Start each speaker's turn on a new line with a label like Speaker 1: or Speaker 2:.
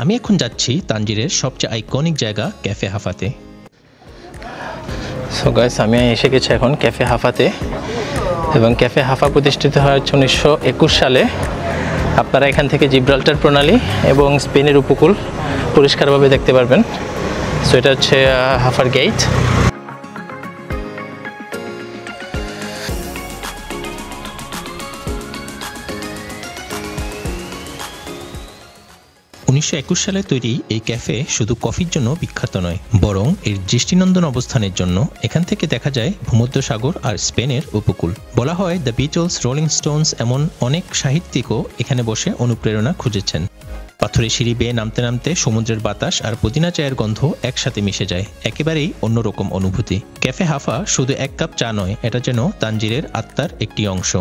Speaker 1: আমি এখন যাচ্ছি তানজিরের সবচেয়ে আইকনিক জায়গা ক্যাফে হাফাতে।
Speaker 2: সো গাইস, আমি এসে গেছি এখন ক্যাফে হাফাতে, এবং ক্যাফে হাফা প্রতিষ্ঠিত হয় 1921 সালে। আপনারা এখান থেকে জিব্রাল্টার প্রণালী এবং স্পেনের উপকূল পরিষ্কারভাবে দেখতে পারবেন। সো এটা হচ্ছে হাফার গেট।
Speaker 1: 1921 সালে তৈরি এই ক্যাফে শুধু কফির জন্য বিখ্যাত নয়, বরং এর দৃষ্টিনন্দন অবস্থানের জন্য। এখান থেকে দেখা যায় ভূমধ্যসাগর আর স্পেনের উপকূল। বলা হয় দ্য বিটলস, রোলিং স্টোনস, এমন অনেক সাহিত্যিকও এখানে বসে অনুপ্রেরণা খুঁজেছেন। পাথরের সিঁড়ি বেয়ে নামতে নামতে সমুদ্রের বাতাস আর পুদিনা চায়ের গন্ধ একসাথে মিশে যায়, একেবারেই অন্যরকম অনুভূতি। ক্যাফে হাফা শুধু এক কাপ চা নয়, এটা যেন তানজিরের আত্মার একটি অংশ।